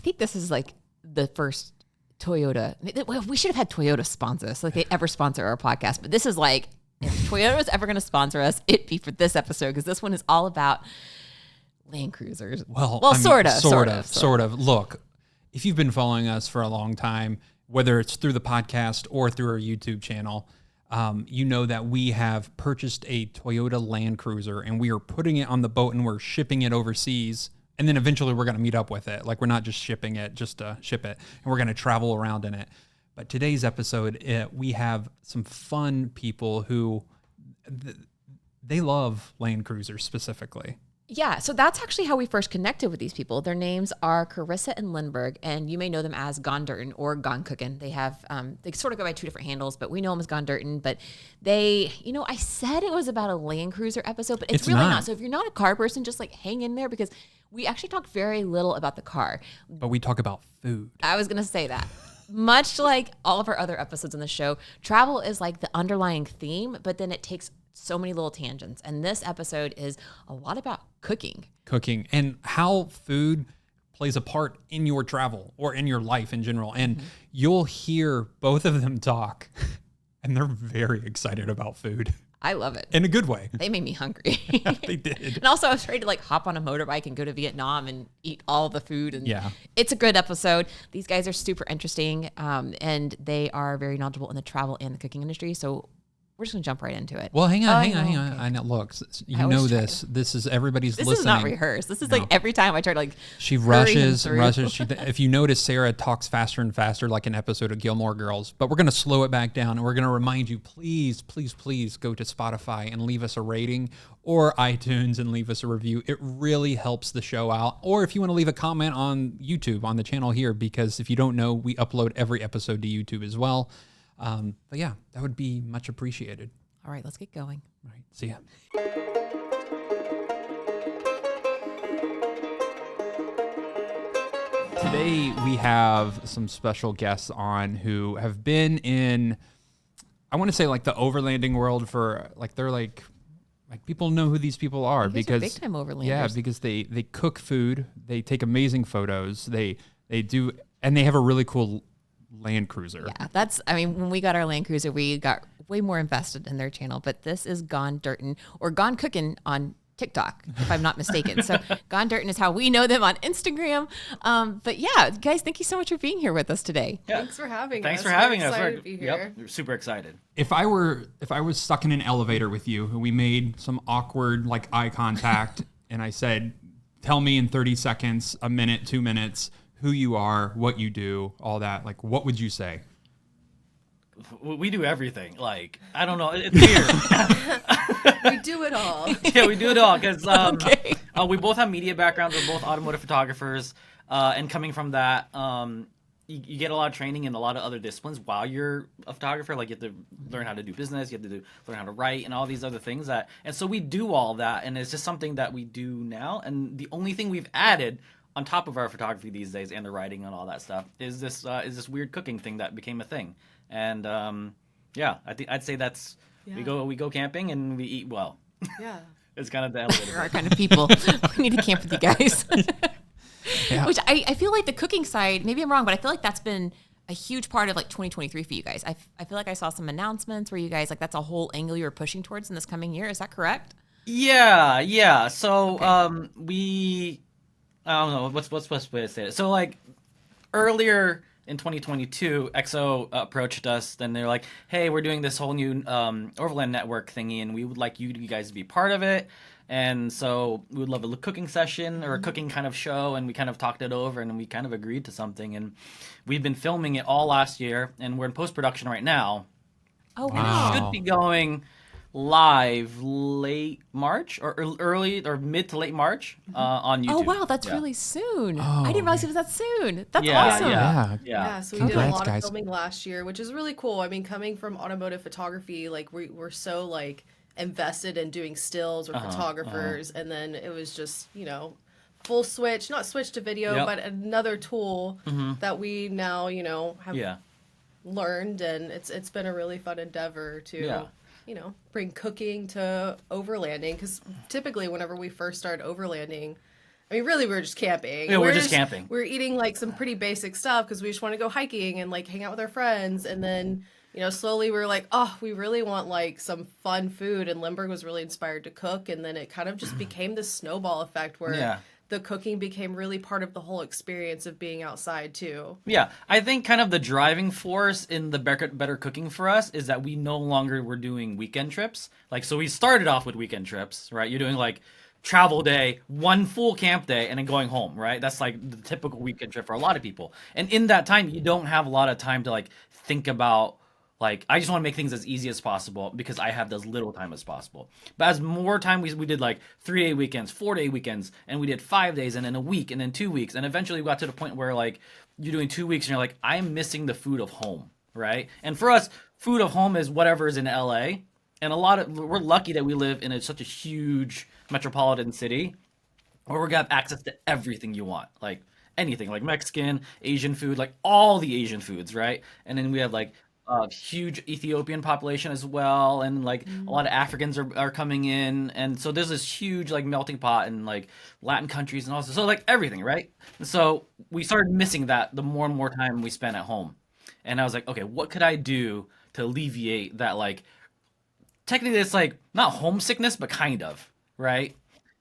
think this is like the first Toyota. Well, we should have had Toyota sponsor us, like they ever sponsor our podcast. But this is like, if Toyota was ever going to sponsor us, it'd be for this episode because this one is all about Land Cruisers. Well, sort of. Look, if you've been following us for a long time, whether it's through the podcast or through our YouTube channel, you know that we have purchased a Toyota Land Cruiser and we are putting it on the boat and we're shipping it overseas. And then eventually we're going to meet up with it. Like we're not just shipping it just to ship it. And we're going to travel around in it. But today's episode, we have some fun people who they love Land Cruisers specifically. Yeah, so that's actually how we first connected with these people. Their names are Karissa and Linhbergh, and you may know them as GonDirtin or Cookin. They have, they sort of go by two different handles, but we know them as GonDirtin. But they, I said it was about a Land Cruiser episode, but it's really not. So if you're not a car person, just like hang in there because we actually talk very little about the car. But we talk about food. I was going to say that. Much like all of our other episodes on the show, travel is like the underlying theme, but then it takes so many little tangents. And this episode is a lot about cooking And how food plays a part in your travel or in your life in general. And you'll hear both of them talk and they're very excited about food. I love it. In a good way. They made me hungry. They did. And also I was ready to like hop on a motorbike and go to Vietnam and eat all the food. And yeah, it's a good episode. These guys are super interesting. And they are very knowledgeable in the travel and the cooking industry. So we're just going to jump right into it. Well, hang on. I know. Look, you know this. This is everybody's listening. This is not rehearsed. This is like every time I try to like. She rushes. If you notice, Sarah talks faster and faster like an episode of Gilmore Girls. But we're going to slow it back down. And we're going to remind you, please go to Spotify and leave us a rating or iTunes and leave us a review. It really helps the show out. Or if you want to leave a comment on YouTube on the channel here, because if you don't know, we upload every episode to YouTube as well. But yeah, that would be much appreciated. All right, let's get going. All right, see ya. Today we have some special guests on who have been in, I want to say like the overlanding world for like, they're like people know who these people are because big time overlanders. Yeah, because they cook food, they take amazing photos, they do, and they have a really cool Land Cruiser. Yeah, when we got our Land Cruiser, we got way more invested in their channel, but this is GonDirtin or Cookin on TikTok, if I'm not mistaken. So GonDirtin is how we know them on Instagram. But yeah, guys, thank you so much for being here with us today. Yeah. Thanks for having us. Thanks for having us. Excited to be here. Yep, we're super excited. If I was stuck in an elevator with you and we made some awkward like eye contact and I said, tell me in 30 seconds, a minute, 2 minutes, who you are, what you do, all that, like, what would you say? We do everything. Like, I don't know. It's weird. We do it all. Yeah, we do it all because we both have media backgrounds. We're both automotive photographers. And coming from that, you get a lot of training in a lot of other disciplines while you're a photographer. Like, you have to learn how to do business. You have to learn how to write and all these other things. And so we do all that. And it's just something that we do now. And the only thing we've added on top of our photography these days and the writing and all that stuff is this weird cooking thing that became a thing. And I'd say that's we go camping and we eat well. Yeah, it's kind of the elevator. We're our kind of people. We need to camp with you guys. Yeah. Which I feel like the cooking side, maybe I'm wrong, but I feel like that's been a huge part of like 2023 for you guys. I feel like I saw some announcements where you guys like that's a whole angle you're pushing towards in this coming year. Is that correct? Yeah. So I don't know what's the best way to say it. So like earlier in 2022, XO approached us. Then they're like, "Hey, we're doing this whole new Overland network thingy, and we would like you guys to be part of it. And so we would love a cooking session or a cooking kind of show." And we kind of talked it over, and we kind of agreed to something. And we've been filming it all last year, and we're in post production right now. Oh wow! And it should be going live late March or early or mid to late March on YouTube. Oh wow, that's really soon. I didn't realize it was that soon. That's Yeah, awesome. Yeah. So we did a lot guys. of filming last year, which is really cool. I mean, coming from automotive photography, like we're so like invested in doing stills or photographers, and then it was just full switch, not switch to video, but another tool that we now have learned, and it's been a really fun endeavor to. Bring cooking to overlanding, because typically whenever we first started overlanding, I mean, really, we were just camping. Yeah, we're just camping. We were eating like some pretty basic stuff because we just want to go hiking and like hang out with our friends. And then, slowly we were like, oh, we really want like some fun food. And Linhbergh was really inspired to cook. And then it kind of just became this snowball effect where the cooking became really part of the whole experience of being outside too. Yeah, I think kind of the driving force in the better cooking for us is that we no longer were doing weekend trips. Like, so we started off with weekend trips, right? You're doing like travel day, one full camp day, and then going home, right? That's like the typical weekend trip for a lot of people. And in that time, you don't have a lot of time to like think about like, I just want to make things as easy as possible because I have as little time as possible. But as more time, we did like 3-day weekends, 4-day weekends, and we did 5 days and then a week and then 2 weeks. And eventually we got to the point where like you're doing 2 weeks and you're like, I'm missing the food of home, right? And for us, food of home is whatever is in LA. And we're lucky that we live in such a huge metropolitan city where we're gonna have access to everything you want, like anything, like Mexican, Asian food, like all the Asian foods, right? And then we have like a huge Ethiopian population as well, and like a lot of Africans are coming in, and so there's this huge like melting pot in like Latin countries and also so like everything, right? And so we started missing that the more and more time we spent at home, and I was like, okay, what could I do to alleviate that? Like technically it's like not homesickness, but kind of, right?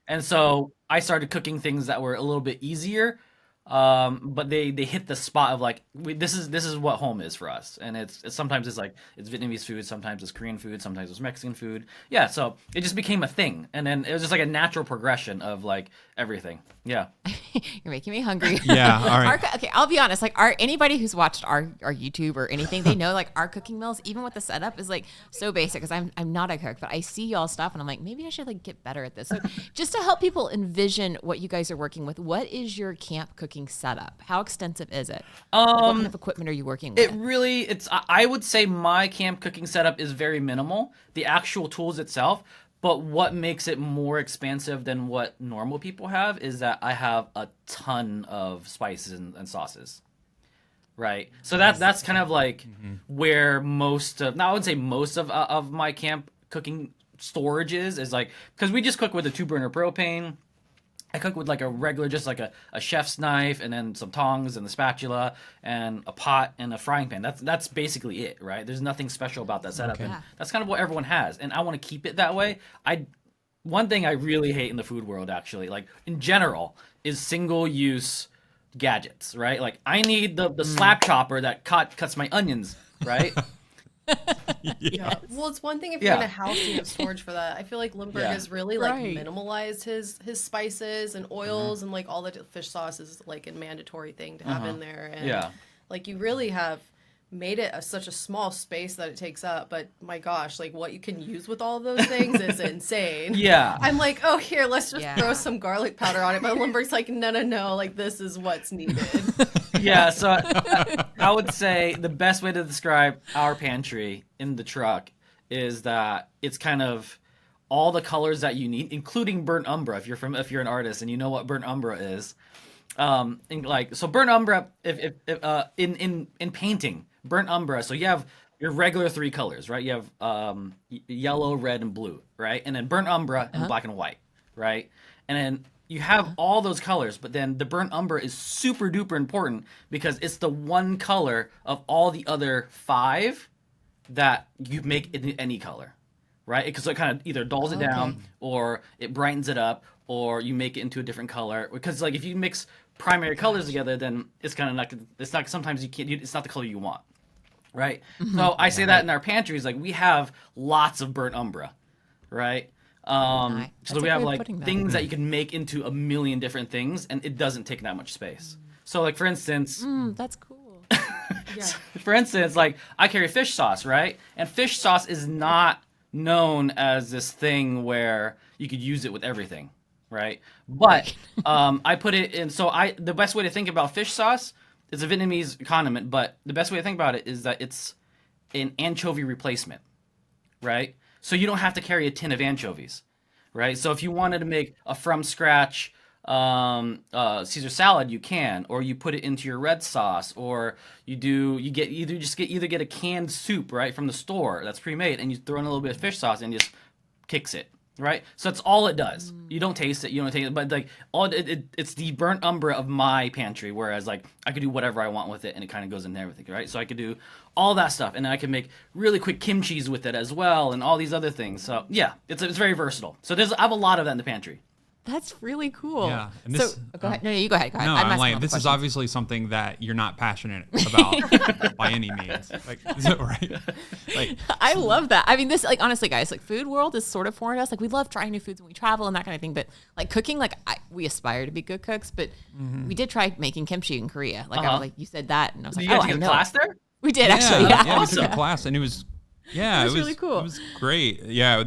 And so I started cooking things that were a little bit easier, but they hit the spot of like this is what home is for us, and it's sometimes it's like it's Vietnamese food, sometimes it's Korean food, sometimes it's Mexican food. Yeah, so it just became a thing, and then it was just like a natural progression of like everything. Yeah. You're making me hungry. Yeah, all right. Okay, I'll be honest. Like, anybody who's watched our YouTube or anything, they know like our cooking meals, even with the setup, is like so basic. Because I'm not a cook, but I see y'all stuff, and I'm like, maybe I should like get better at this. So, just to help people envision what you guys are working with, what is your camp cooking setup? How extensive is it? What kind of equipment are you working with? I would say my camp cooking setup is very minimal. The actual tools itself. But what makes it more expansive than what normal people have is that I have a ton of spices and sauces, right? So that's kind of like where most of, now I would say most of my camp cooking storage is like, because we just cook with a 2-burner propane. I cook with like a regular, just like a chef's knife, and then some tongs and the spatula and a pot and a frying pan. That's basically it, right? There's nothing special about that setup. Okay. And that's kind of what everyone has, and I want to keep it that way. One thing I really hate in the food world, actually, like in general, is single-use gadgets, right? Like I need the slap chopper that cuts my onions, right? Yeah. Well, it's one thing if you're in a house and you have storage for that. I feel like Linhbergh has really like minimalized his spices and oils and like all the fish sauce is like a mandatory thing to have in there. And like you really have made it such a small space that it takes up, but my gosh, like what you can use with all of those things is insane. Yeah. I'm like, oh, here, let's just throw some garlic powder on it. But Linhbergh's like, no, like this is what's needed. Yeah, so I would say the best way to describe our pantry in the truck is that it's kind of all the colors that you need, including burnt umber. If you're an artist and you know what burnt umber is, and like so burnt umber if in painting burnt umber. So you have your regular 3 colors, right? You have yellow, red, and blue, right? And then burnt umber in black and white, right? And then you have all those colors, but then the burnt umber is super duper important because it's the one color of all the other 5 that you make in any color, right? Because it kind of either dulls it down or it brightens it up or you make it into a different color. Because like if you mix primary colors together, then it's kind of not, it's not, sometimes you can't, it's not the color you want, right? So I say that in our pantries, like we have lots of burnt umber, right? So we have like things that you can make into a million different things, and it doesn't take that much space. So like for instance, that's cool. For instance, like I carry fish sauce, right? And fish sauce is not known as this thing where you could use it with everything, right? But I put it in. So the best way to think about fish sauce is a Vietnamese condiment, but the best way to think about it is that it's an anchovy replacement, right? So you don't have to carry a tin of anchovies, right? So if you wanted to make a from scratch Caesar salad, you can, or you put it into your red sauce, or you get a canned soup right from the store that's pre-made, and you throw in a little bit of fish sauce and just kicks it, right? So that's all it does. You don't taste it, but like it's the burnt umber of my pantry. Whereas like I could do whatever I want with it, and it kind of goes into everything, right? So I could do all that stuff, and then I can make really quick kimchis with it as well, and all these other things. So yeah, it's very versatile. So I have a lot of that in the pantry. That's really cool. Yeah. And this, so go ahead. No, you go ahead. Go ahead. No, I'm I'm asking like, all the this is questions. obviously something that you're not passionate about by any means. Like, is it right? Like, I love that. I mean, this, like, honestly, guys, like, food world is sort of foreign to us. Like, we love trying new foods when we travel and that kind of thing. But like cooking, like, we aspire to be good cooks. But we did try making kimchi in Korea. Like, I was like, you said that, and I was like, Did you oh, guys I take a know. class there? We did actually. Yeah, we took a class, and it was really cool. It was great. Yeah,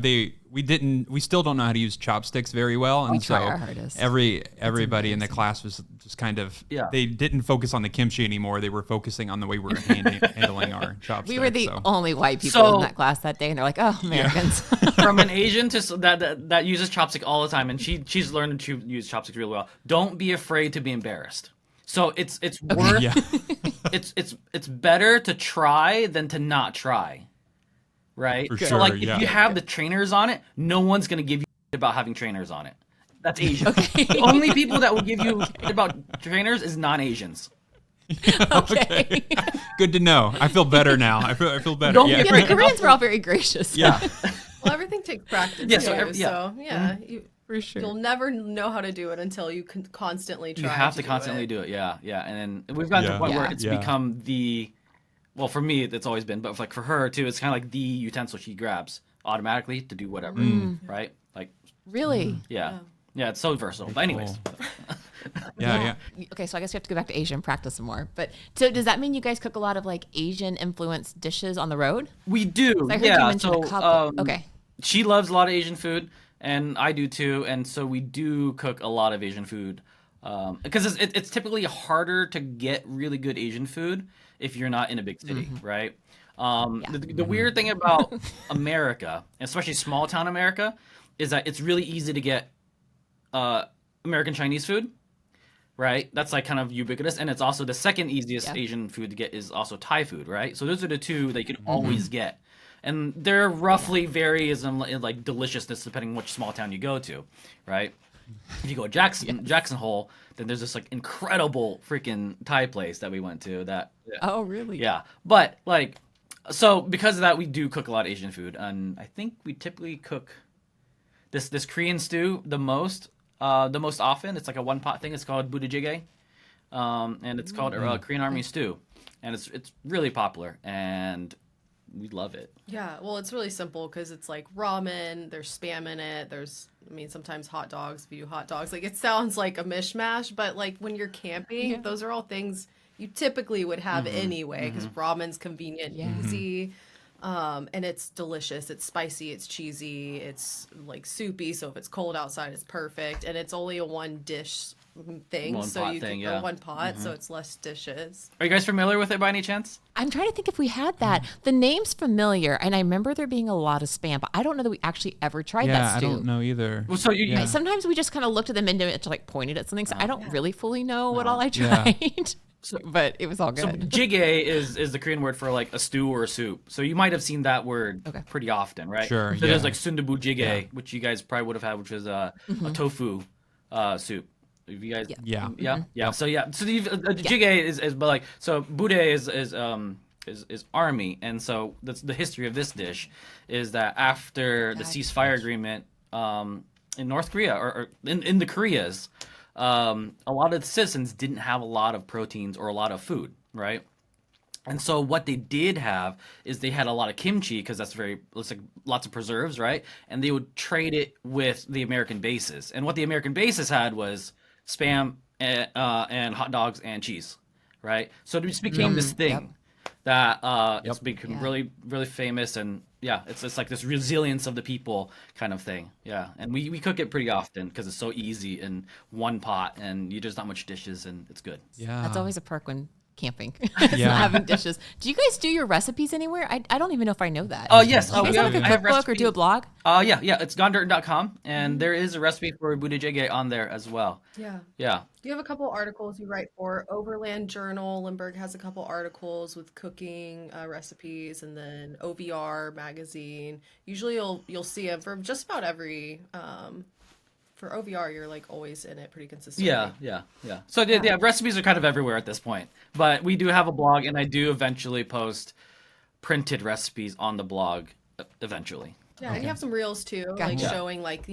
we still don't know how to use chopsticks very well, and We try so our hardest. everybody in the class was just kind of they didn't focus on the kimchi anymore. They were focusing on the way we were handling our chopsticks. We were the so. only white people in that class that day, and they're like, "Oh, Americans." From an Asian to that uses chopstick all the time, and she's learned to use chopsticks really well. Don't be afraid to be embarrassed. So it's worth it's better to try than to not try. Right? For So sure, like if yeah. you have the trainers on it, no one's gonna give you about having trainers on it. That's Asian. Okay. The only people that will give you about trainers is non-Asians. Okay. Good to know. I feel better now. I feel better. Don't Yeah. be Yeah, the Koreans were all very gracious. Yeah. Well, everything takes practice. Yeah, too, so so yeah, For sure. you'll never know how to do it until you can constantly try. You have to do constantly it. do it. Yeah. And then we've gotten to the point where it's become well, for me, it's always been, but like for her too, it's kind of like the utensil she grabs automatically to do whatever, right? Like, Really? yeah, it's so versatile. But anyways, Yeah. Okay, so I guess we have to go back to Asia and practice some more. But so does that mean you guys cook a lot of like Asian influenced dishes on the road? we do. I heard you Yeah, mention so a couple. Okay. she loves a lot of Asian food, and I do too, and so we do cook a lot of Asian food. Because it's typically harder to get really good Asian food if you're not in a big city, right? The weird thing about America, especially small town America, is that it's really easy to get American Chinese food, right? That's like kind of ubiquitous, and it's also the second easiest Asian food to get is also Thai food, right? So those are the two that you can always get, and they're roughly varies in like deliciousness depending which small town you go to, right? If you go to Jackson Hole, then there's this like incredible freaking Thai place that we went to that. Oh, really? Yeah, but like, so because of that, we do cook a lot of Asian food, and I think we typically cook this Korean stew the most often. It's like a one pot thing. It's called budae, and it's called Korean Army stew, and it's really popular, and we love it. Yeah, well, it's really simple because it's like ramen. There's Spam in it. Sometimes hot dogs. If you do hot dogs, like it sounds like a mishmash, but like when you're camping, those are all things you typically would have anyway because ramen's convenient, easy, and it's delicious. It's spicy. It's cheesy. It's like soupy. So if it's cold outside, it's perfect. And it's only a one dish thing, one pot, so it's less dishes. Are you guys familiar with it by any chance? I'm trying to think if we had that. The name's familiar, and I remember there being a lot of Spam, but I don't know that we actually ever tried that stew. I don't know either. Well, so Sometimes we just kind of looked at the menu and like pointed at something, so I don't really fully know what all I tried. But it was all good. So jjigae is the Korean word for like a stew or a soup. So you might have seen that word pretty often, right? Sure. So there's like sundubu jjigae, which you guys probably would have had, which is a tofu soup. If you guys, So the jjigae is but like so bude is army, and so that's the history of this dish is that after the ceasefire agreement in North Korea or in the Koreas, a lot of the citizens didn't have a lot of proteins or a lot of food, right? And so what they did have is they had a lot of kimchi because it's like lots of preserves, right? And they would trade it with the American bases. And what the American bases had was Spam and hot dogs and cheese, right? So it just became this thing that it's become really, really famous. And it's like this resilience of the people kind of thing. Yeah, and we cook it pretty often because it's so easy in one pot and there's not much dishes and it's good. Yeah. That's always a perk when camping. It's Yeah. not having dishes. Do you guys do your recipes anywhere? I don't even know if I know that. Oh yes, Do you guys have like a cookbook or do a blog? Yeah, it's GonDirtin.com, and there is a recipe for Budajege on there as well. Yeah. Yeah. You have a couple articles you write for Overland Journal. Linhbergh has a couple articles with cooking recipes, and then OVR magazine. Usually you'll see them for just about every. For OVR, you're like always in it pretty consistently. Yeah. So yeah, recipes are kind of everywhere at this point. But we do have a blog, and I do eventually post printed recipes on the blog eventually. Yeah, and you have some reels too, like Gotcha. showing like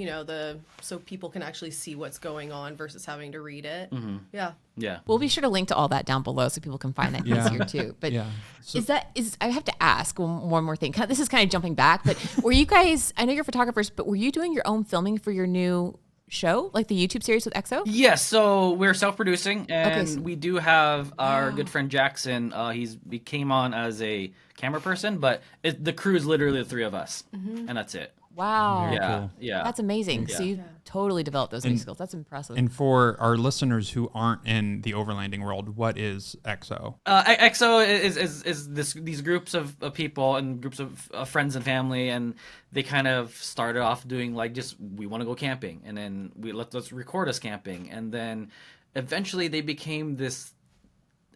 so people can actually see what's going on versus having to read it. Yeah. Yeah. We'll be sure to link to all that down below so people can find that easier too. But Yeah. So- is I have to ask one more thing. This is kind of jumping back, but were you guys? I know you're photographers, but were you doing your own filming for your new show, like the YouTube series with XO? Yes, so we're self-producing, and so- we do have our good friend Jackson. He came on as a camera person, but the crew is literally the three of us, and that's it. Wow. Yeah, cool. yeah. That's amazing. So you totally developed those new skills. That's impressive. And for our listeners who aren't in the overlanding world, what is XO? XO is these groups of people and groups of friends and family, and they kind of started off doing like just we want to go camping, and then let's record us camping, and then eventually they became this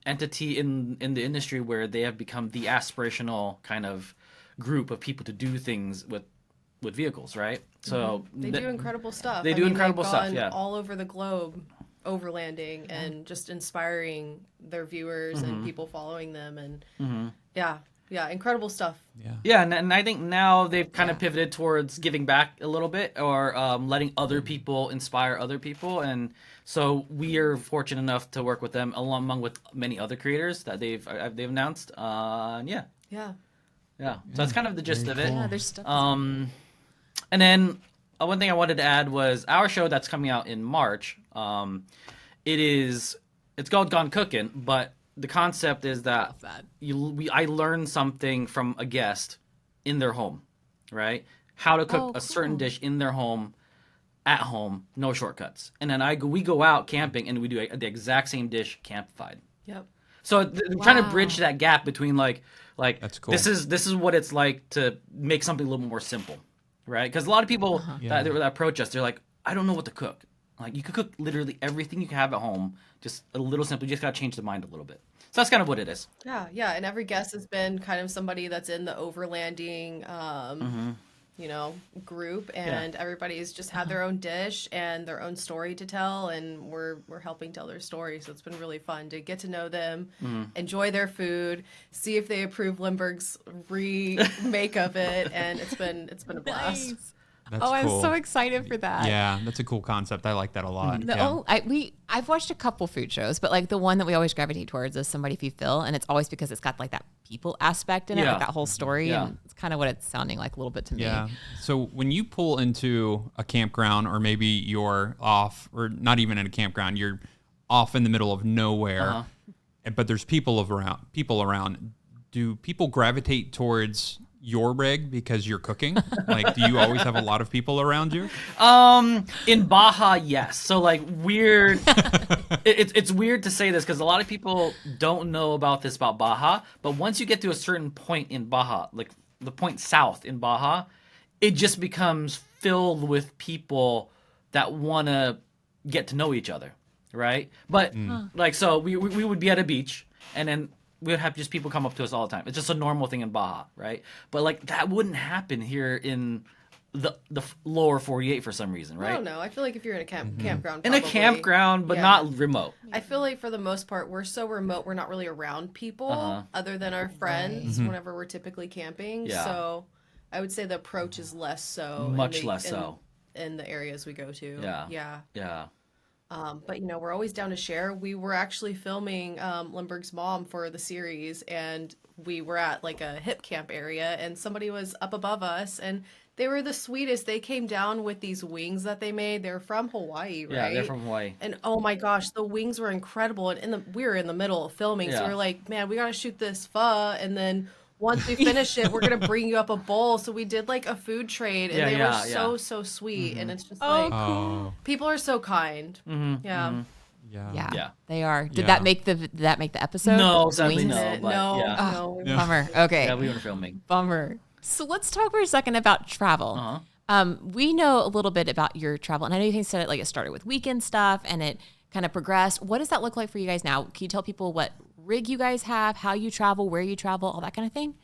entity in the industry where they have become the aspirational kind of group of people to do things with vehicles, right? So They do incredible stuff. They do incredible they've stuff, gone yeah. all over the globe, overlanding and just inspiring their viewers and people following them, and yeah, incredible stuff. Yeah, and I think now they've kind of pivoted towards giving back a little bit, or letting other people inspire other people, and so we are fortunate enough to work with them along with many other creators that they've announced. Yeah. So that's kind of the gist of it. Yeah, there's stuff. And then one thing I wanted to add was our show that's coming out in March. It's called Gone Cookin', but the concept is that I learned something from a guest in their home, right? How to cook a certain dish in their home, at home, no shortcuts. And then we go out camping and we do the exact same dish campified. Yep. So I'm trying to bridge that gap between like That's cool. this is what it's like to make something a little more simple, right? Because a lot of people that approach us, they're like, I don't know what to cook. Like you could cook literally everything you can have at home, just a little simple. You just gotta change the mind a little bit. So that's kind of what it is. Yeah, and every guest has been kind of somebody that's in the overlanding, group, and everybody's just had their own dish and their own story to tell, and we're helping tell their story. So it's been really fun to get to know them, enjoy their food, see if they approve Linhbergh's remake of it, and it's been a blast. Nice. That's I'm cool. so excited for that. Yeah, that's a cool concept. I like that a lot. I've watched a couple food shows, but like the one that we always gravitate towards is Somebody Feed Phil, and it's always because it's got like that people aspect in it, like that whole story, and it's kind of what it's sounding like a little bit to me. Yeah. So when you pull into a campground, or maybe you're off, or not even in a campground, you're off in the middle of nowhere, but there's people around. Do people gravitate towards your rig because you're cooking? Like, do you always have a lot of people around you? In Baja, yes. So like weird. It's weird to say this because a lot of people don't know about Baja. But once you get to a certain point in Baja, like the point south in Baja, it just becomes filled with people that want to get to know each other, right? But like, so we would be at a beach, and then we would have just people come up to us all the time. It's just a normal thing in Baja, right? But like that wouldn't happen here in the lower 48 for some reason, right? I don't know. I feel like if you're in a campground, In a probably. campground, but not remote. I feel like for the most part, we're so remote, we're not really around people other than our friends whenever we're typically camping. Yeah. So I would say the approach is less so. Much less so. In the areas we go to. Yeah. But we're always down to share. We were actually filming Linhbergh's mom for the series, and we were at like a hip camp area, and somebody was up above us, and they were the sweetest. They came down with these wings that they made. They're from Hawaii, right? Yeah, they're from Hawaii. And oh my gosh, the wings were incredible. And we were in the middle of filming, so we were like, man, we gotta shoot this pho, and then once we finish it, we're gonna bring you up a bowl. So we did like a food trade, and they were so sweet. And it's just like Oh, people are so kind. Yeah, they are. Did Yeah. that make the episode? No, sadly Wings? no. But yeah. no. Bummer. Okay. Yeah, we were filming. Bummer. So let's talk for a second about travel. We know a little bit about your travel, and I know you said it started with weekend stuff, and it kind of progressed. What does that look like for you guys now? Can you tell people what rig you guys have, how you travel, where you travel, all that kind of thing?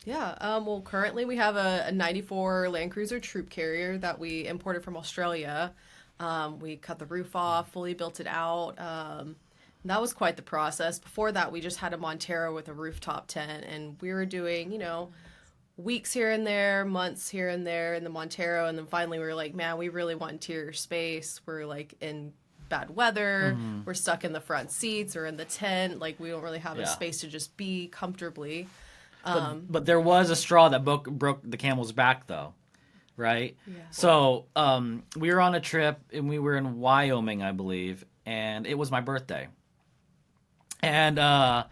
Yeah. Well, currently we have a 94 Land Cruiser troop carrier that we imported from Australia. We cut the roof off, fully built it out. That was quite the process. Before that, we just had a Montero with a rooftop tent, and we were doing, weeks here and there, months here and there in the Montero, and then finally we were like, man, we really want interior space. We're like in bad weather. We're stuck in the front seats or in the tent. Like, we don't really have a space to just be comfortably. But there was a straw that broke the camel's back, though, right? Yeah. So we were on a trip, and we were in Wyoming, I believe, and it was my birthday. And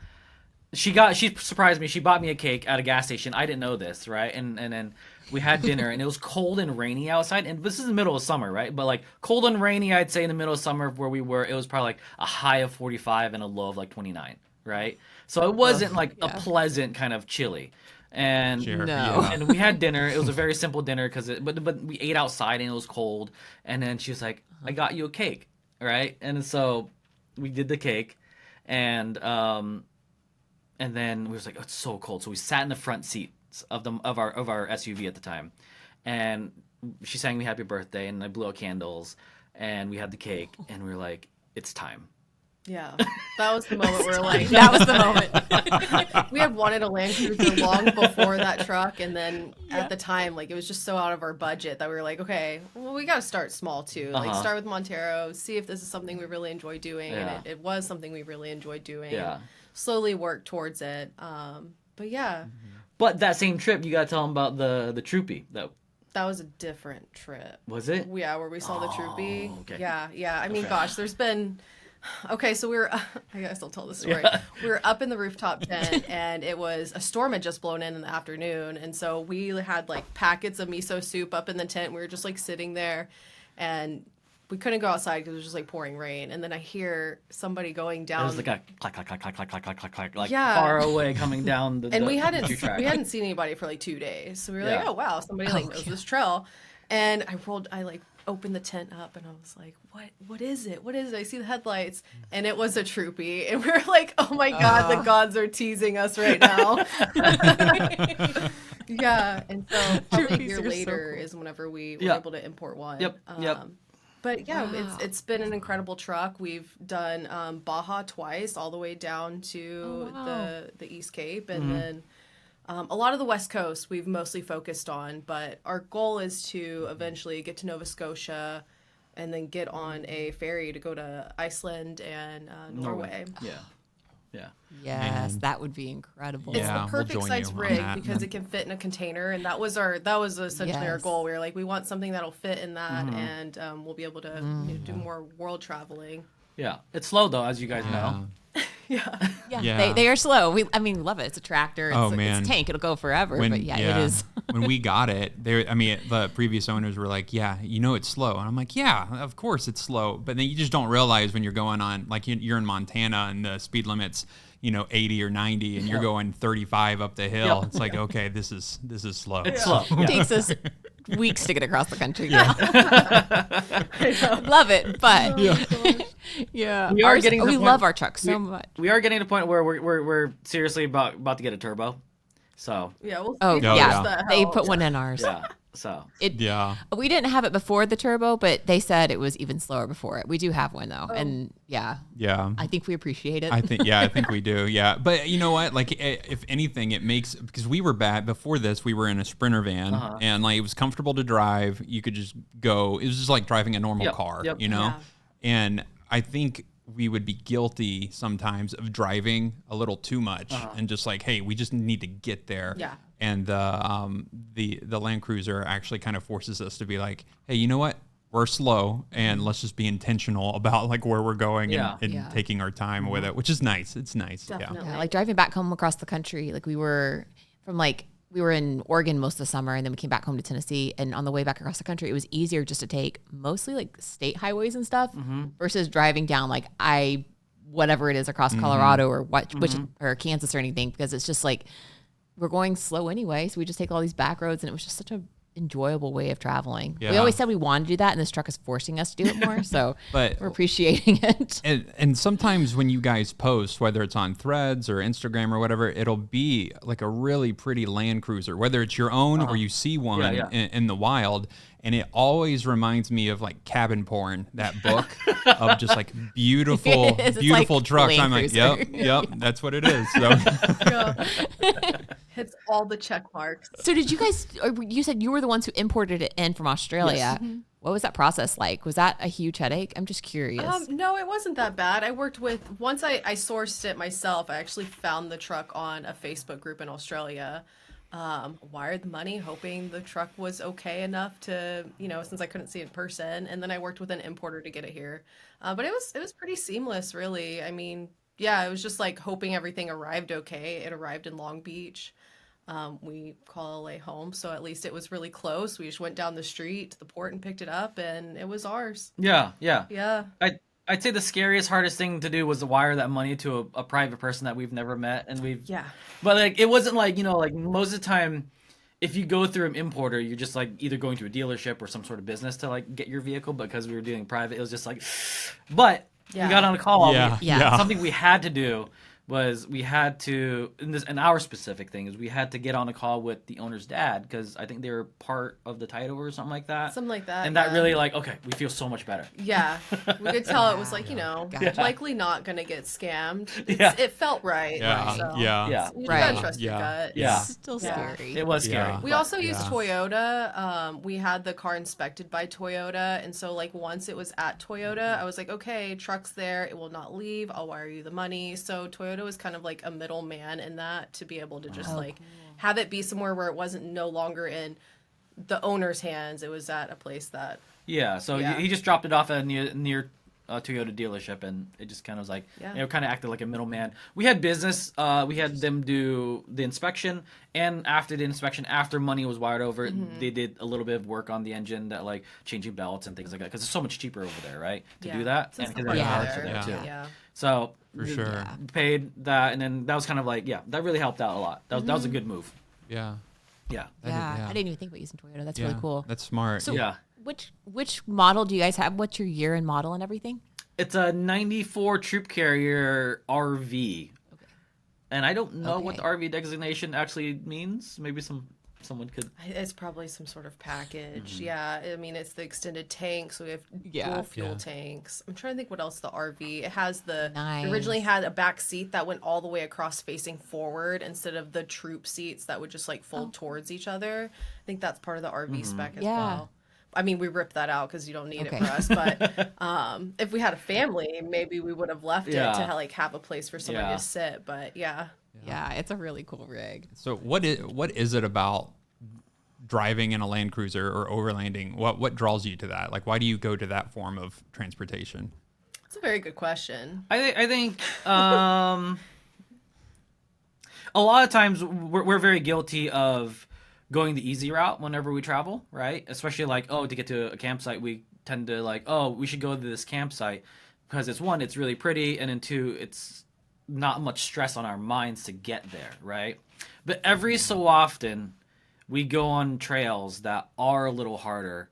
she surprised me. She bought me a cake at a gas station. I didn't know this, right? And then we had dinner, and it was cold and rainy outside. And this is the middle of summer, right? But cold and rainy, I'd say in the middle of summer where we were, it was probably a high of 45 and a low of 29, right? So it wasn't a pleasant kind of chilly. And and we had dinner. It was a very simple dinner but we ate outside and it was cold. And then she was like, "I got you a cake," right? And so we did the cake, and then we was like, "Oh, it's so cold." So we sat in the front seats of our SUV at the time, and she sang me happy birthday, and I blew out candles, and we had the cake, and we were like, "It's time." Yeah, that was the moment where that was the moment. We had wanted a Land Cruiser long before that truck, and then at the time, it was just so out of our budget that we were like, okay, well, we got to start small too. Start with Montero, see if this is something we really enjoy doing, and it was something we really enjoyed doing. Yeah, slowly work towards it. But yeah. But that same trip, you got to tell them about the troopy That was a different trip. Was it? Yeah, where we saw the troopy. Okay. Yeah. I mean, gosh, there's been. Okay, so we were, I guess I'll tell the story. Yeah. We were up in the rooftop tent, and a storm had just blown in the afternoon. And so we had packets of miso soup up in the tent. We were just sitting there, and we couldn't go outside because it was just pouring rain. And then I hear somebody going down. It was a clack, clack, clack, clack, clack, clack, clack, clack, far away coming down the and we hadn't seen anybody for 2 days. So we were like, oh, wow, somebody knows this trail. And I opened the tent up, and I was like, what is it? I see the headlights, and it was a troopy, and we were like, oh my God, the gods are teasing us right now. Yeah, and so probably a year later is whenever we were able to import one. Yep. But yeah, it's been an incredible truck. We've done Baja twice, all the way down to the East Cape, and then a lot of the West Coast we've mostly focused on, but our goal is to eventually get to Nova Scotia and then get on a ferry to go to Iceland and Norway. Yeah. Yes, that would be incredible. It's the perfect size rig because it can fit in a container, and that was essentially our goal. We were like, we want something that'll fit in that, and we'll be able to do more world traveling. Yeah, it's slow though, as you guys know. Yeah. They are slow. We love it. It's a tractor. It's, it's a tank. It'll go forever. It is. When we got it, the previous owners were like, "Yeah, it's slow," and I'm like, "Yeah, of course it's slow." But then you just don't realize when you're going on, you're in Montana and the speed limit's 80 or 90, and you're going 35 up the hill. It's like, okay, this is slow. It's slow. It takes us weeks to get across the country. Love it, but we love our truck so much. We are getting to the point where we're seriously about to get a turbo. So we'll they put one in ours. We didn't have it before the turbo, but they said it was even slower before it. We do have one though, and I think we appreciate it. I think we do. Yeah, but you know what? If anything, it makes, because we were bad before this. We were in a Sprinter van, and it was comfortable to drive. You could just go. It was just like driving a normal car, And I think we would be guilty sometimes of driving a little too much and just hey, we just need to get there. Yeah. And the Land Cruiser actually kind of forces us to be like, hey, you know what? We're slow, and let's just be intentional about where we're going and taking our time with it, which is nice. It's nice. Definitely. Yeah, driving back home across the country, we were from we were in Oregon most of the summer, and then we came back home to Tennessee. And on the way back across the country, it was easier just to take mostly like state highways and stuff versus driving down like whatever it is across Colorado or or Kansas or anything, because it's just like we're going slow anyway. So we just take all these back roads, and it was just such a enjoyable way of traveling. Yeah. We always said we wanted to do that, and this truck is forcing us to do it more. So But- we're appreciating it. And sometimes when you guys post, whether it's on Threads or Instagram or whatever, it'll be like a really pretty Land Cruiser, whether it's your own or you see one in the wild. And it always reminds me of like Cabin Porn, that book of just like beautiful, beautiful like trucks. Land I'm like, Cruiser. yep, that's what it is. So. Hits all the check marks. So did you guys, you said you were the ones who imported it in from Australia. Yes. What was that process like? Was that a huge headache? I'm just curious. No, it wasn't that bad. I worked with, once I sourced it myself, I actually found the truck on a Facebook group in Australia. Wired the money, hoping the truck was okay enough to, since I couldn't see it in person. And then I worked with an importer to get it here. But it was pretty seamless, really. I mean, yeah, it was just like hoping everything arrived okay. It arrived in Long Beach. We call LA home, so at least it was really close. We just went down the street to the port and picked it up, and it was ours. Yeah. Yeah. I'd say the scariest, hardest thing to do was to wire that money to a private person that we've never met, and But like, it wasn't like like most of the time, if you go through an importer, you're just like either going to a dealership or some sort of business to like get your vehicle. Because we were doing private, it was just like, but we got on a call. Something we had to do was we had to, and our specific thing is we had to get on a call with the owner's dad, because I think they were part of the title or something like that. Something like that. And that really okay, we feel so much better. Yeah. We could tell it was like, Gotcha. likely not going to get scammed. Yeah. It felt right. Yeah. So. Yeah. You Right. gotta trust your gut. Yeah. It's still scary. It was scary. Yeah. We also used Toyota. We had the car inspected by Toyota, and so like once it was at Toyota, I was like, okay, truck's there, it will not leave, I'll wire you the money. So Toyota was kind of like a middleman in that, to be able to just have it be somewhere where it wasn't no longer in the owner's hands. It was at a place that So he just dropped it off at a near Toyota dealership, and it just kind of was like, it kind of acted like a middleman. We had business. We had them do the inspection, and after the inspection, after money was wired over, they did a little bit of work on the engine, that like changing belts and things like that, because it's so much cheaper over there, right? To do that, and because the parts are there too. Yeah. So For sure. paid that, and then that was kind of like, that really helped out a lot. That was a good move. Yeah. Yeah. I didn't even think about using Toyota. That's really cool. That's smart. So Yeah. which model do you guys have? What's your year and model and everything? It's a 94 Troop Carrier RV. Okay. And I don't know what the RV designation actually means. Maybe someone could. It's probably some sort of package. Yeah, I mean, it's the extended tank, so we have dual fuel tanks. I'm trying to think what else the RV. It has it originally had a back seat that went all the way across facing forward, instead of the troop seats that would just like fold towards each other. I think that's part of the RV spec as well. I mean, we ripped that out because you don't need it for us. But if we had a family, maybe we would have left it to like have a place for somebody to sit. But yeah, it's a really cool rig. So what is it about driving in a Land Cruiser or overlanding? What draws you to that? Like, why do you go to that form of transportation? it's a very good question. I think a lot of times we're very guilty of going the easy route whenever we travel, right? Especially like, to get to a campsite, we tend to like, we should go to this campsite because it's really pretty, and then two, it's not much stress on our minds to get there, right? But every so often, we go on trails that are a little harder,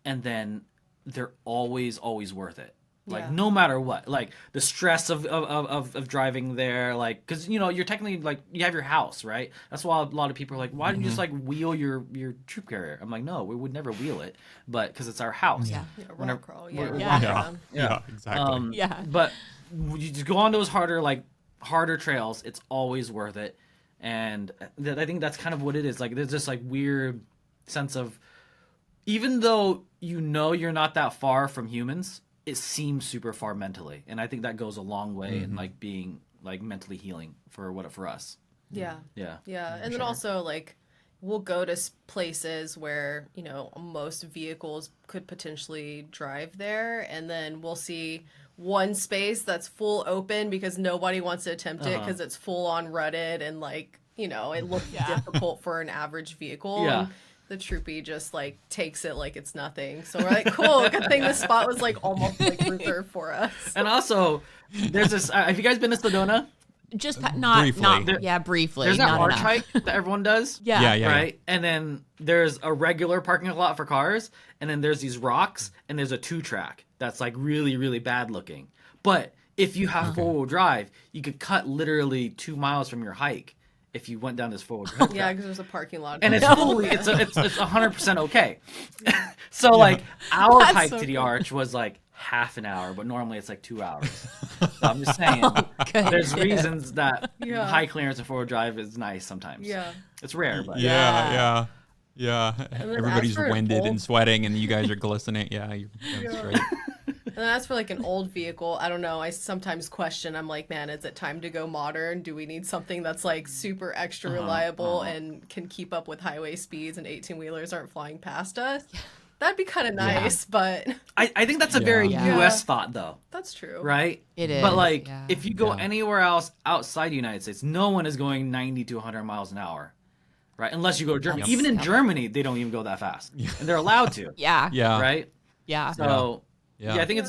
and then they're always worth it. Like, no matter what, like the stress of driving there, like, because you're technically like, you have your house, right? That's why a lot of people are like, why don't you just like wheel your troop carrier? I'm like, no, we would never wheel it, but because it's our house. Rock crawl, Yeah, exactly. But you just go on those harder trails, it's always worth it. And I think that's kind of what it is. Like, there's this like weird sense of, even though you're not that far from humans, it seems super far mentally, and I think that goes a long way in like being like mentally healing for us. Yeah. And then also like, we'll go to places where most vehicles could potentially drive there, and then we'll see one space that's full open because nobody wants to attempt it because it's full on rutted and like you know, it looked difficult for an average vehicle. Yeah. And the troopy just like takes it like it's nothing. So we're like, cool, good thing this spot was like almost like reserved for us. And also, there's this. Have you guys been to Sedona? Just not Briefly. briefly. There's that not arch enough. hike that everyone does. Yeah. Right? And then there's a regular parking lot for cars, and then there's these rocks, and there's a 2-track that's like really, really bad looking. But if you have 4-wheel drive, you could cut literally 2 miles from your hike if you went down this 4-wheel drive. Yeah, because there's a parking lot. And it's fully, it's 100% okay. So like our That's hike so to the cool. arch was like half an hour, but normally it's like 2 hours. So I'm just saying, there's goodness. reasons that Yeah. high clearance and 4-wheel drive is nice sometimes. Yeah. It's rare, but Yeah. then Everybody's as for an winded old- and sweating, and you guys are glistening. That's great. And as for like an old vehicle, I don't know. I sometimes question. I'm like, man, is it time to go modern? Do we need something that's like super extra reliable and can keep up with highway speeds and 18-wheelers aren't flying past us? That'd be kind of nice, but I think that's a very Yeah. U.S. thought though, that's true. right? It is, But like, yeah. if you go Yeah. anywhere else outside the United States, no one is going 90 to 100 miles an hour, right? Unless you go to Germany. That's- Even in yep. Germany, they don't even go that fast, and they're allowed to, Yeah. Yeah. right? Yeah. So Yeah. yeah, I think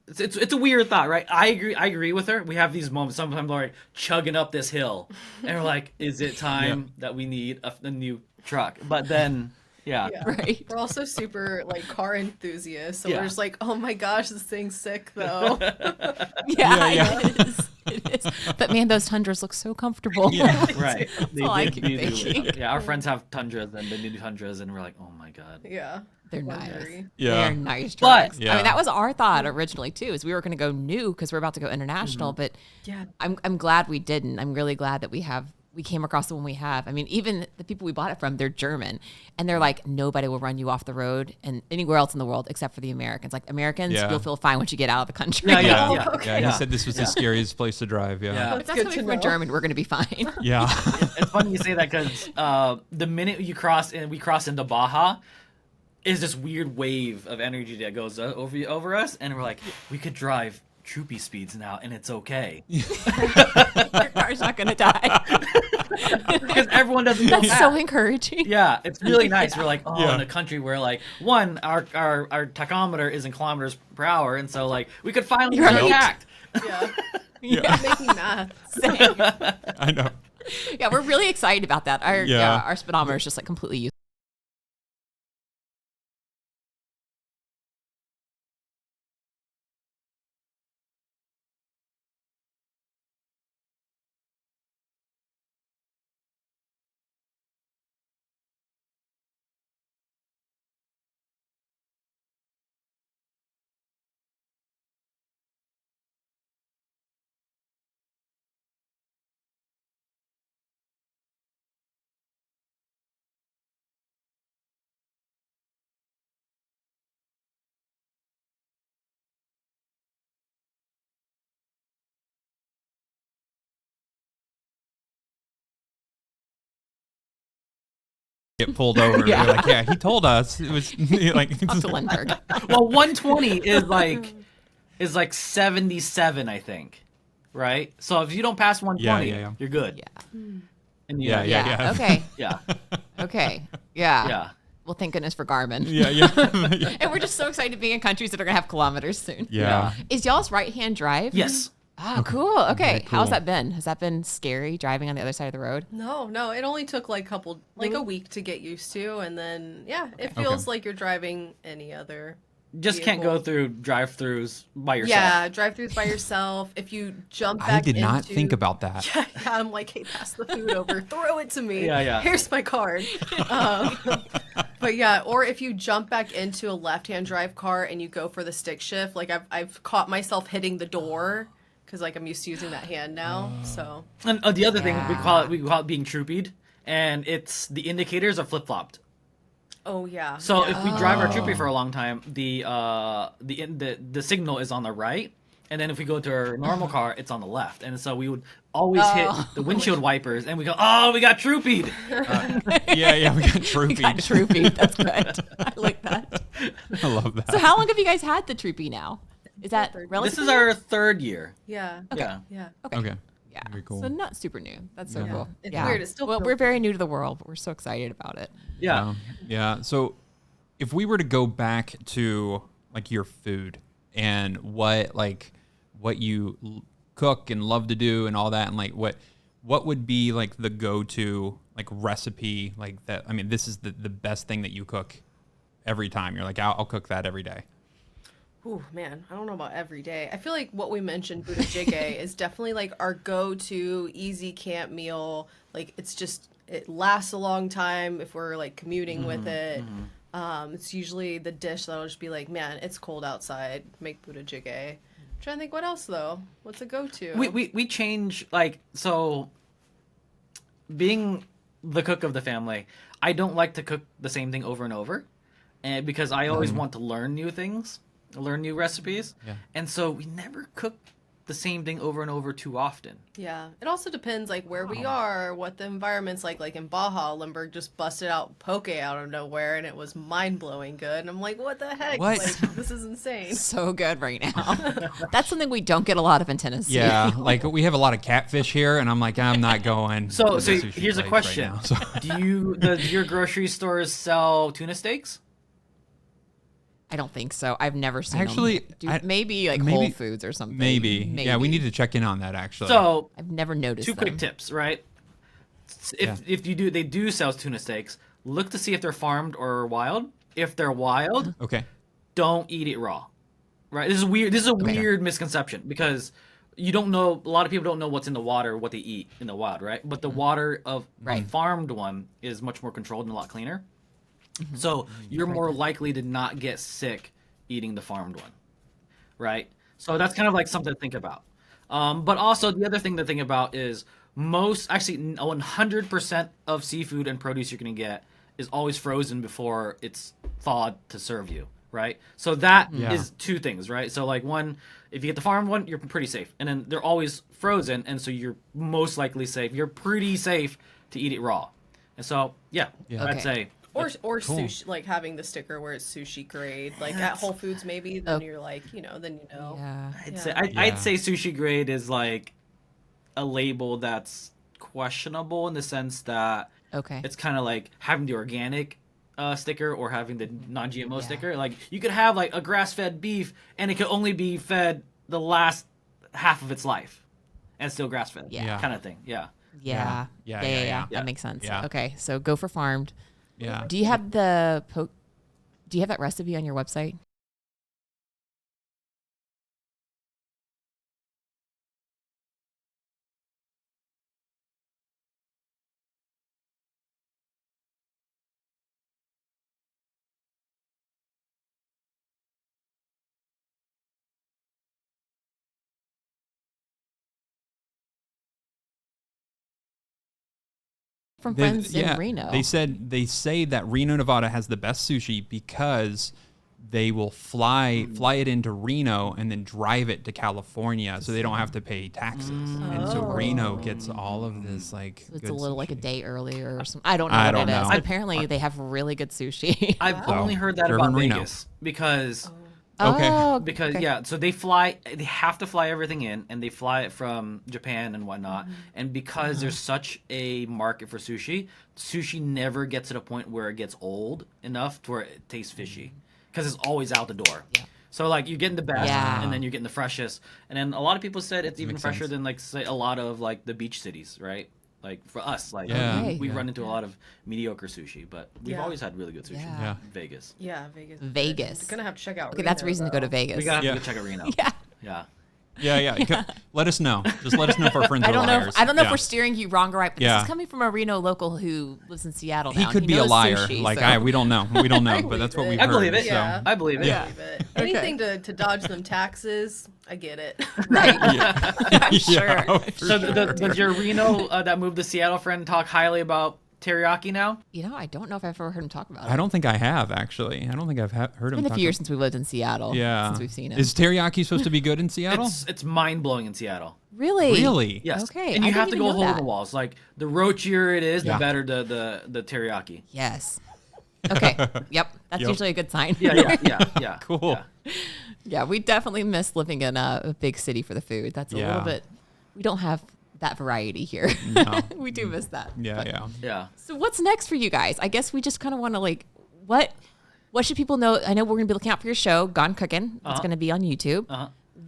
it's a weird thought, right? I agree with her. We have these moments. Sometimes we're like chugging up this hill, and we're like, is it time that we need a new truck? But then, yeah. Right. We're also super like car enthusiasts, so Yeah. we're just like, oh my gosh, this thing's sick though. Yeah. It is. It is. But man, those tundras look so comfortable. Right. all I keep thinking. Yeah, our friends have Tundras and the new Tundras, and we're like, oh my god. Yeah. They're nice. Luxury. Yeah. They're nice But- trucks. I Yeah. mean, that was our thought originally too, is we were going to go new because we're about to go international. But Yeah. I'm glad we didn't. I'm really glad that we came across the one we have. I mean, even the people we bought it from, they're German, and they're like, nobody will run you off the road and anywhere else in the world except for the Americans. Like Americans, Yeah. you'll feel fine once you get out of the country. Yeah. Yeah, he said this was the scariest place to drive. Yeah. Yeah. If that's Good coming to from a know. German, we're going to be fine. Yeah. It's funny you say that because the minute we cross into Baja, is this weird wave of energy that goes over us, and we're like, we could drive troopy speeds now, and it's okay Your car's not going to die. because everyone doesn't go That's fast. so encouraging. Yeah, it's really nice. We're like, Yeah. in a country where like our tachometer is in kilometers per hour, and so like we could finally Right. get attacked. Yeah. Yeah. Making math. Same. I know. Yeah, we're really excited about that. Yeah. Our speedometer is just like completely useless. Get pulled over. Yeah. We're like, yeah, he told us it was like Off to Linhbergh. Well, 120 is like 77, I think, right? So if you don't pass 120, Yeah. you're good. Yeah. And Yeah. Okay. yeah, Okay. Yeah. yeah. Well, thank goodness for Garmin. Yeah. And we're just so excited to be in countries that are going to have kilometers soon. Yeah. Is y'all's right-hand drive? Yes. Oh, cool. Okay. cool. How's that been? Has that been scary driving on the other side of the road? No, it only took like a week to get used to, and then it feels like you're driving any other. Just can't vehicle. go through drive-throughs by yourself. Yeah, drive-throughs by yourself. If you jump back I did not into- think about that. Yeah, I'm like, hey, pass the food over, throw it to me. Yeah. Here's my card. But yeah, or if you jump back into a left-hand drive car and you go for the stick shift, like I've caught myself hitting the door because like I'm used to using that hand now. So And the other thing we call Yeah. it being troopied, and it's the indicators are flip-flopped. oh yeah. So yeah. if we drive our troopy for a long time, the signal is on the right, and then if we go to our normal car, it's on the left. And so we would always hit the windshield wipers, and we go, "Oh, we got troopied!" Yeah, we got troopy. Got troopy. That's good. I like that. I love that. So how long have you guys had the troopy now? Is that Third. relatively? This is our third year. Yeah. Yeah. Yeah. Okay. Okay. Yeah. Very cool. So not super new. That's so Yeah. cool. It's weird. It's still well, cool. we're very new to the world, but we're so excited about it. Yeah. Yeah. So if we were to go back to like your food and what you cook and love to do and all that, and like what would be like the go-to like recipe like that? I mean, this is the best thing that you cook every time. You're like, I'll cook that every day. Ooh, man, I don't know about every day. I feel like what we mentioned, Buddha Jjigae, is definitely like our go-to easy camp meal. Like it lasts a long time if we're like commuting with it. It's usually the dish that'll just be like, man, it's cold outside. Make Buddha Jjigae. I'm trying to think what else though. What's a go-to? We change, like, so being the cook of the family, I don't like to cook the same thing over and over, and because I always want to learn new things, learn new recipes. Yeah. And so we never cook the same thing over and over too often. Yeah, it also depends like where we are, what the environment's like. Like in Baja, Linhbergh just busted out poke out of nowhere, and it was mind blowing good. And I'm like, what the heck? What? Like, this is insane. So good right now. That's something we don't get a lot of in Tennessee. Yeah, like we have a lot of catfish here, and I'm like, I'm not going. So to the sushi here's a place question: right now, so. Do your grocery stores sell tuna steaks? I don't think so. I've never seen Actually, them. Maybe like Whole Foods or something. Maybe. Yeah, we need to check in on that actually. So I've never noticed two them. quick tips, right? If they do sell tuna steaks, look to see if they're farmed or wild. If they're wild, Okay. don't eat it raw. Right? This is weird. This is a weird misconception because you don't know. A lot of people don't know what's in the water, what they eat in the wild, right? But the water of a farmed one is much more controlled and a lot cleaner. So you're more likely to not get sick eating the farmed one, right? So that's kind of like something to think about. But also the other thing to think about is 100% of seafood and produce you're going to get is always frozen before it's thawed to serve you, right? So that is two things, right? So like one, if you get the farmed one, you're pretty safe. And then they're always frozen, and so you're most likely safe. You're pretty safe to eat it raw. And so, I'd say... Or sushi, like having the sticker where it's sushi grade, like at Whole Foods maybe. Then you're like, then you know. Yeah. I'd say sushi grade is like a label that's questionable in the sense that it's kind of like having the organic sticker or having the non-GMO sticker. Like you could have like a grass-fed beef and it could only be fed the last half of its life and still grass-fed. Kind of thing. Yeah. Yeah. That makes sense. Yeah. Okay, so go for farmed. Yeah. Do you have the Do you have that recipe on your website? From friends in Reno. They say that Reno, Nevada has the best sushi because they will fly it into Reno and then drive it to California, so they don't have to pay taxes. And so Reno gets all of this like. So it's good a little sushi. like a day earlier or something. I don't know what it is, but apparently they have really good sushi. I've only heard that about Vegas because. So they have to fly everything in, and they fly it from Japan and whatnot. And because there's such a market for sushi never gets to the point where it gets old enough to where it tastes fishy, because it's always out the door. So like you're getting the best, and then you're getting the freshest. And then a lot of people said it's even fresher than like say a lot of like the beach cities, right? Like for us, like we run into a lot of mediocre sushi, but we've always had really good sushi. Yeah. Vegas. Yeah, Vegas. Vegas. You're gonna have to check out. Okay, that's a reason to go to Vegas. We gotta have to go check out Reno. Yeah. Let us know. Just let us know if our friends are liars. I don't know if we're steering you wrong or right, but this is coming from a Reno local who lives in Seattle now. He could be a liar. Sushi, we don't know. We don't know, but that's what we've heard. I believe it. So. I believe it. Yeah. Anything to dodge them taxes, I get it. Right. Yeah, sure. So does your Reno that moved to Seattle friend talk highly about teriyaki now? I don't know if I've ever heard him talk about it. I don't think I have, actually. I don't think I've heard him talk. It's been a few years since we lived in Seattle. Yeah. Since we've seen it. Is teriyaki supposed to be good in Seattle? It's mind-blowing in Seattle. Really? Really? Yes. Okay. And you I have didn't to go even know hole in that. the walls. Like the roachier it is, the better the teriyaki. Yes. Okay. Yep. That's usually a good sign. Yeah. Cool. Yeah, we definitely miss living in a big city for the food. That's a little bit. We don't have that variety here. No. We do miss that. Yeah. Yeah. So what's next for you guys? I guess we just kind of want to like, what should people know? I know we're going to be looking out for your show, Gone Cookin'. It's going to be on YouTube.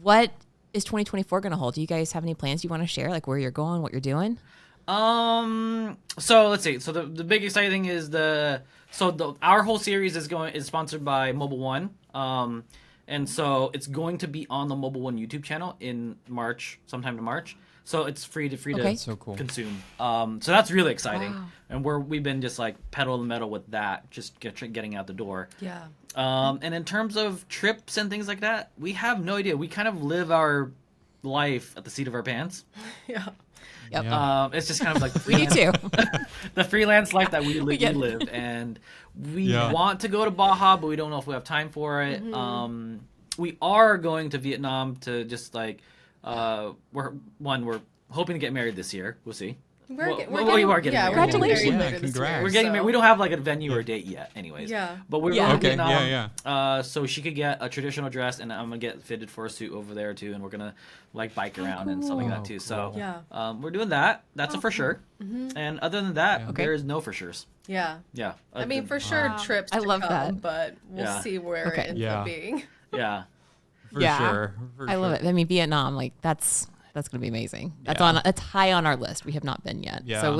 What is 2024 going to hold? Do you guys have any plans you want to share? Like where you're going, what you're doing? So let's see. So the big exciting is our whole series is sponsored by Mobile One. And so it's going to be on the Mobile One YouTube channel in March, sometime in March. So it's free to So cool. consume. So that's really exciting. Wow. And we've been just like pedal to the metal with that, just getting out the door. Yeah. And in terms of trips and things like that, we have no idea. We kind of live our life at the seat of our pants. Yeah. Yep. Yeah. It's just kind of like the We do too. the freelance life that we get it. live, and we want to go to Baja, but we don't know if we have time for it. We are going to Vietnam to just like we're hoping to get married this year. We'll see. You are getting married. Congratulations. Yeah, Later this congrats. year, We're getting so- married. We don't have like a venue or a date yet, anyways. Yeah. But we're Yeah. going to Okay. Vietnam. Yeah. So she could get a traditional dress, and I'm gonna get fitted for a suit over there too, and we're gonna like bike around and stuff like that too. So cool. Yeah. we're doing that. That's a for sure. And other than that, Okay. there is no for sure's. Yeah. Yeah. I mean, for sure, trips. I to love come, that. but we'll Yeah. see where Okay. it ends Yeah. up being. Yeah. For Yeah. sure. I love it. I mean, Vietnam, like that's going to be amazing. That's high on our list. We have not been yet. Yeah. So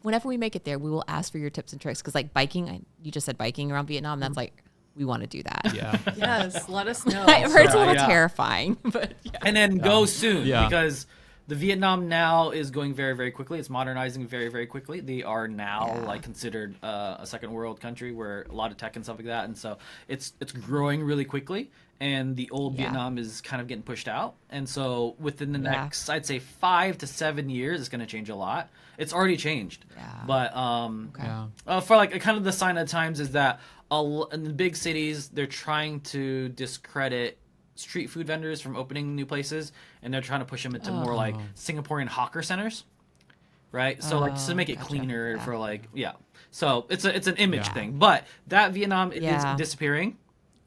whenever we make it there, we will ask for your tips and tricks. Cause like biking, you just said biking around Vietnam. That's like, we want to do that. Yeah. Yes, let us know. I've heard it's a little Yeah. terrifying, but yeah. And then go soon Yeah. because the Vietnam now is going very, very quickly. It's modernizing very, very quickly. They are now like considered a second world country where a lot of tech and stuff like that, and so it's growing really quickly. And the old Vietnam is kind of getting pushed out, and so within the next, I'd say 5 to 7 years, it's going to change a lot. It's already changed, but for like kind of the sign of the times is that in the big cities they're trying to discredit street food vendors from opening new places, and they're trying to push them into more like Singaporean hawker centers, right? So like just to make it cleaner for like so it's an image thing, but that Vietnam is disappearing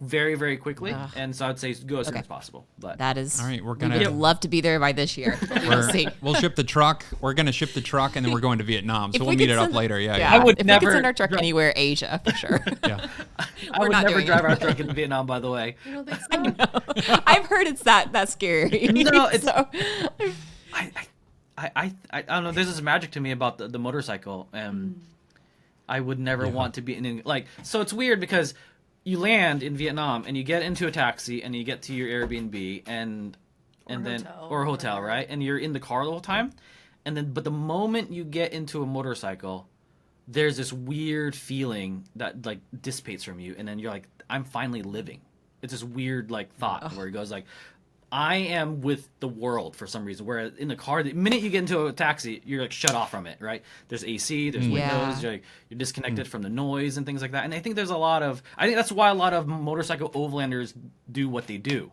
very, very quickly, and so I'd say go as soon as possible. But that is All right, we're we gonna. would love to be there by this year. We'll see. We'll ship the truck. We're gonna ship the truck, and then we're going to Vietnam. So If we'll we meet could it up send- later. Yeah. I would if never we could send our truck anywhere, Asia for sure. Yeah. I would not never doing drive it. our truck in Vietnam, by the way. You don't think so? I've heard it's that scary. No, it's- So- I don't know. There's this magic to me about the motorcycle, and I would never want to be in like. So it's weird because you land in Vietnam and you get into a taxi and you get to your Airbnb and then hotel, or a hotel, whatever. right? And you're in the car the whole time, and then but the moment you get into a motorcycle, there's this weird feeling that like dissipates from you, and then you're like, I'm finally living. It's this weird like thought where it goes like, I am with the world for some reason. Whereas in the car, the minute you get into a taxi, you're like shut off from it, right? There's AC, there's windows, you're disconnected from the noise and things like that. And I think there's I think that's why a lot of motorcycle overlanders do what they do,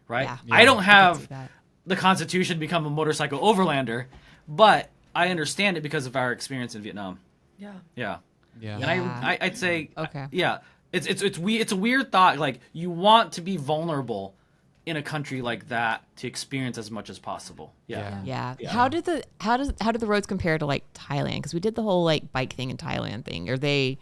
right? Yeah. I don't I have can see that. the constitution to become a motorcycle overlander, but I understand it because of our experience in Vietnam. Yeah. Yeah. Yeah. And I'd say, Okay. yeah, it's a weird thought. Like you want to be vulnerable in a country like that to experience as much as possible. Yeah. Yeah. How do the roads compare to like Thailand? Because we did the whole like bike thing in Thailand thing. Are they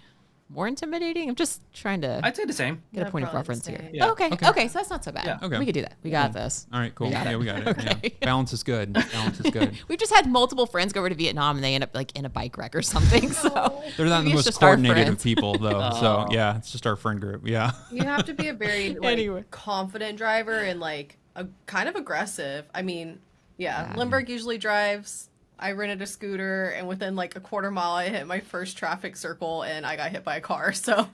more intimidating? I'm just trying to I'd say the same. get a Yeah, point of probably reference the here. same. Yeah. Okay. So that's not so bad. Yeah. Okay. We could do that. We got this. All right, cool. We got Yeah, it. we got it. Okay. Yeah. Balance is good. Balance is good. We've just had multiple friends go over to Vietnam and they end up like in a bike wreck or something. So They're not maybe the it's most just our coordinated of friends. people, though. So yeah, it's just our friend group. Yeah. You have to be a very like, Anyway. confident driver and like a kind of aggressive. I mean, Linhbergh usually drives. I rented a scooter, and within like a quarter mile, I hit my first traffic circle, and I got hit by a car. So,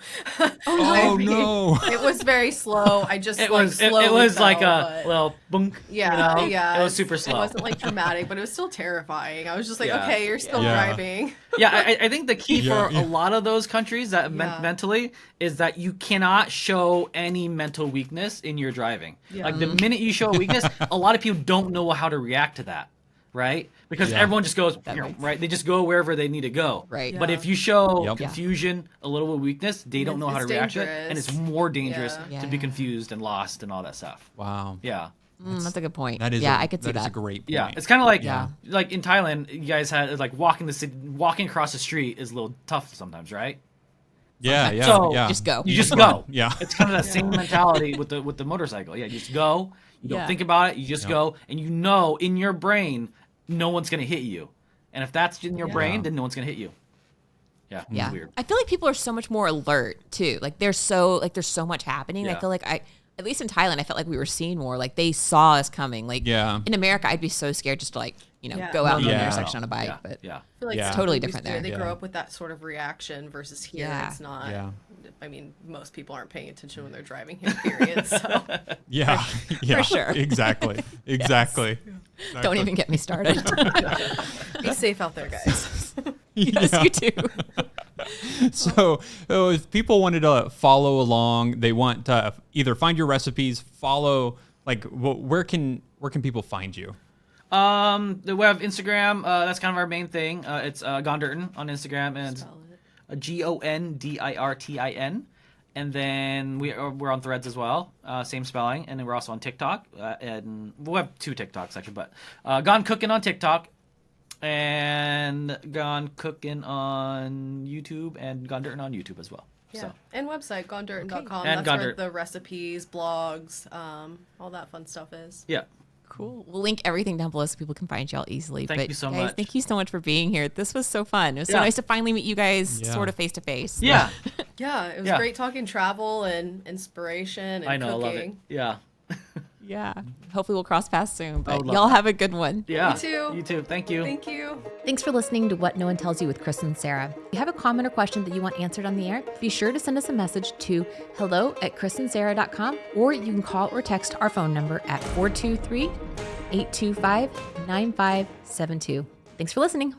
Oh no. it was very slow. I just It like was it slowly was like fell, a but- little bunk. yeah, you know? yeah. It was super slow. It wasn't like dramatic, but it was still terrifying. I was just like, Yeah. okay, you're still Yeah. driving. Yeah, I think the key Yeah, for yeah. a lot of those countries that Yeah. mentally is that you cannot show any mental weakness in your driving. Yeah. Like the minute you show a weakness, a lot of people don't know how to react to that, right? Because Yeah. everyone just goes, That makes right? They just go wherever they need to go. Right. But Yeah. if you show Yep. confusion, a little bit of weakness, they don't know how to It's react to it, and dangerous. it's more dangerous Yeah. to be Yeah. confused and lost and all that stuff. Wow. Yeah. That's a good point. That is I could see that is that. a great point. Yeah, it's kind of like Yeah. like in Thailand, you guys had like walking across the street is a little tough sometimes, right? Yeah. So, yeah. just go. You just go. Yeah. It's kind of that same mentality with the motorcycle. Yeah, you just go. You don't think about it. You just go, and you know in your brain, no one's gonna hit you. And if that's in your brain, then no one's gonna hit you. Yeah, Yeah. it's weird. I feel like people are so much more alert too. Like there's so much happening. I Yeah. feel like at least in Thailand, I felt like we were seeing more. Like they saw us coming. Like in America, I'd be so scared just to like, go out in the intersection on a bike. Yeah. But Yeah. I feel like Yeah. some Totally movies different do it. there. They Yeah. grow up with that sort of reaction versus here Yeah. it's not. Yeah. I mean, most people aren't paying attention when they're driving here, period. So Yeah. Yeah. for sure. Exactly. Exactly. Don't even get me started. be safe out there, guys. Yes, you do. So if people wanted to follow along, they want to either find your recipes, follow, like, where can people find you? We have Instagram. That's kind of our main thing. It's GonDirtin on Instagram and GonDirtin. And then we're on Threads as well, same spelling. And then we're also on TikTok. And we'll have 2 TikToks actually, but Gone Cookin on TikTok and Gone Cookin on YouTube and GonDirtin on YouTube as well. Yeah. So. And website, GonDirtin.com. And That's where GonDirtin. the recipes, blogs, all that fun stuff is. Yeah. Cool. We'll link everything down below so people can find y'all easily. Thank you so guys, much. Thank you so much for being here. This was so fun. It was so Yeah. nice to finally meet you guys Yeah. sort of face to face. Yeah. Yeah, it was Yeah. great talking travel and inspiration and I know. cooking. I love it. Yeah. Yeah. Hopefully we'll cross paths soon. But would love y'all that. have a good one. Yeah. You too. You too. Thank you. Thank you. Thanks for listening to What No One Tells You with Chris and Sara. If you have a comment or question that you want answered on the air, be sure to send us a message to hello@chrisandsara.com, or you can call or text our phone number at 423-825-9572. Thanks for listening.